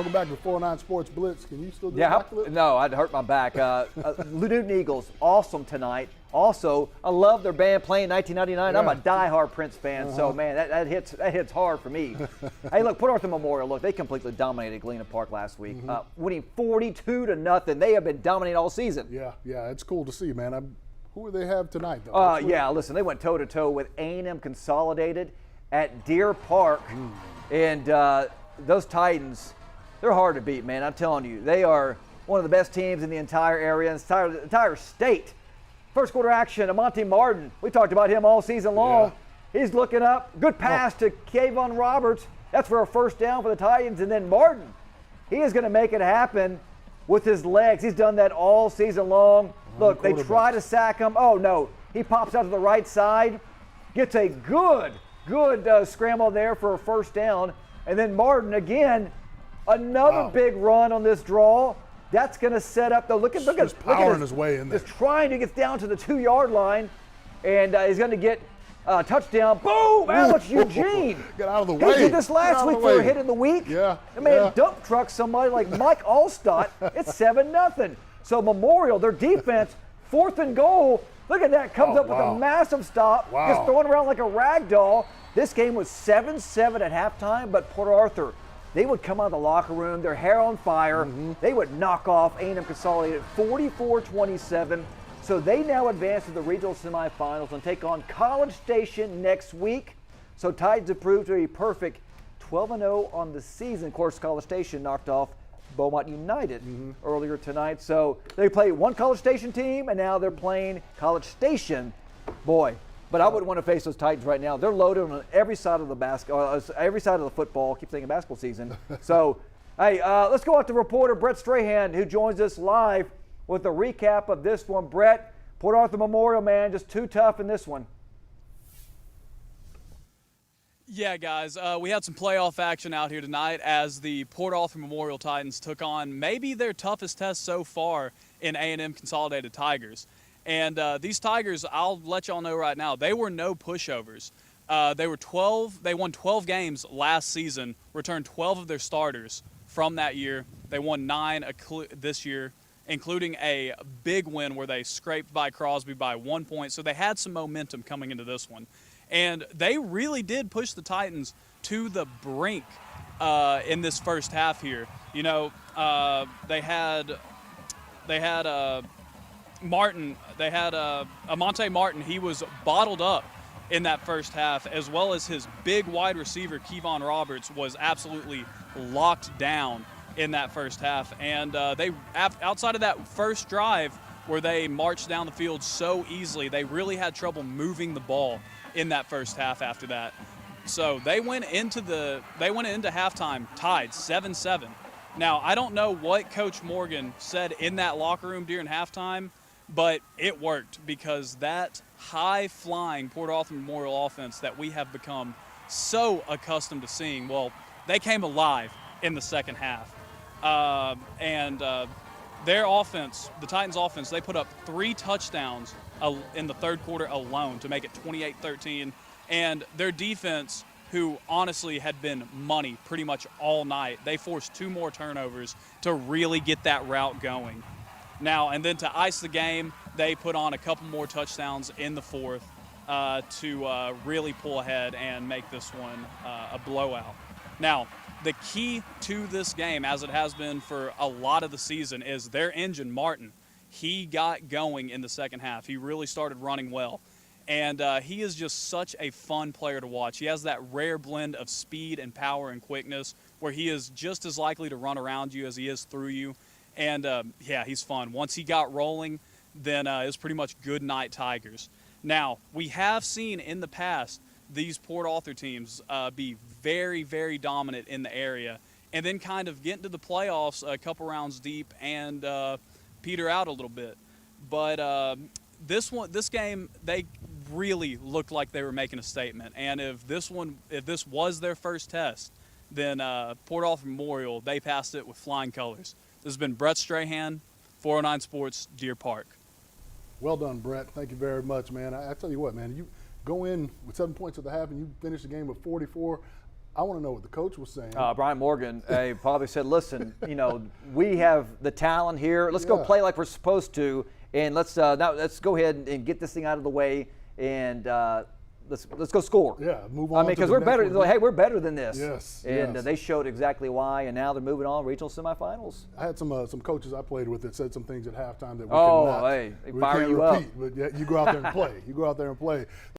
Welcome back to 409 Sports Blitz. Can you still do Yeah, a backflip? no, I'd hurt my back. Newton Eagles, awesome tonight. Also, I love their band playing 1999. I'm a diehard Prince fan, so man, that hits hard for me. Hey, look, Port Arthur Memorial. Look, they completely dominated Galena Park last week, winning 42-0. They have been dominating all season. Yeah, it's cool to see, man. Who do they have tonight, though? Yeah, listen, they went toe-to-toe with A&M Consolidated at Deer Park, and those Titans, they're hard to beat, man. I'm telling you, they are one of the best teams in the entire area, and the entire state. First quarter action, Monte Martin. We talked about him all season long. Yeah. He's looking up. Good pass to Kayvon Roberts. That's for a first down for the Titans. And then Martin, he is going to make it happen with his legs. He's done that all season long. Look, they try to sack him. Oh, no. He pops out to the right side, gets a good scramble there for a first down. And then Martin, again, another big run on this draw. That's going to set up, though. Look at powering his way in there. Just trying to get down to the 2-yard line, and he's going to get a touchdown. Boom! Alex Eugene. Get out of the way. He did this last week for a hit in the week. Yeah. The man dump truck somebody like Mike Allstott. It's 7-0. So Memorial, their defense, 4th and goal. Look at that. Comes up with a massive stop. Wow. Just throwing around like a rag doll. This game was 7-7 at halftime, but Port Arthur, they would come out of the locker room, their hair on fire. They would knock off A&M Consolidated 44-27. So they now advance to the regional semifinals and take on College Station next week. So Titans have proved to be perfect 12-0 on the season. Of course, College Station knocked off Beaumont United earlier tonight. So they played one College Station team, and now they're playing College Station. Boy. But I wouldn't want to face those Titans right now. They're loaded on every side of the every side of the football. Keep thinking basketball season. So, hey, let's go out to reporter Brett Strahan, who joins us live with a recap of this one. Brett, Port Arthur Memorial, man, just too tough in this one. Yeah, guys, we had some playoff action out here tonight as the Port Arthur Memorial Titans took on maybe their toughest test so far in A&M Consolidated Tigers. And these Tigers, I'll let y'all know right now, they were no pushovers. They won 12 games last season, returned 12 of their starters from that year. They won 9 this year, including a big win where they scraped by Crosby by 1 point. So they had some momentum coming into this one. And they really did push the Titans to the brink in this first half here. You know, they had Martin, they had Amonte Martin. He was bottled up in that first half, as well as his big wide receiver, Kayvon Roberts, was absolutely locked down in that first half. And they, outside of that first drive where they marched down the field so easily, they really had trouble moving the ball in that first half after that. So they went into halftime tied 7-7. Now, I don't know what Coach Morgan said in that locker room during halftime, but it worked because that high-flying Port Arthur Memorial offense that we have become so accustomed to seeing, well, they came alive in the second half. Their offense, the Titans' offense, they put up 3 touchdowns in the third quarter alone to make it 28-13. And their defense, who honestly had been money pretty much all night, they forced 2 more turnovers to really get that route going. Now, and then to ice the game, they put on a couple more touchdowns in the fourth to really pull ahead and make this one a blowout. Now, the key to this game, as it has been for a lot of the season, is their engine, Martin. He got going in the second half. He really started running well. And he is just such a fun player to watch. He has that rare blend of speed and power and quickness where he is just as likely to run around you as he is through you. And, yeah, he's fun. Once he got rolling, then it was pretty much good night Tigers. Now, we have seen in the past these Port Arthur teams be very, very dominant in the area and then kind of get into the playoffs a couple rounds deep and peter out a little bit. But this game, they really looked like they were making a statement. And if this was their first test, then Port Arthur Memorial, they passed it with flying colors. This has been Brett Strahan, 409 Sports, Deer Park. Well done, Brett. Thank you very much, man. I tell you what, man, you go in with 7 points at the half and you finish the game with 44. I want to know what the coach was saying. Brian Morgan probably said, listen, we have the talent here. Let's go play like we're supposed to, and let's go ahead and get this thing out of the way, and let's go score. Yeah, move on. I mean, because we're better. Hey, we're better than this. Yes. And yes. They showed exactly why, and now they're moving on regional semifinals. I had some coaches I played with that said some things at halftime that we Oh, cannot, hey, they we fire can't you up. repeat. But yeah, you go out there and play. You go out there and play.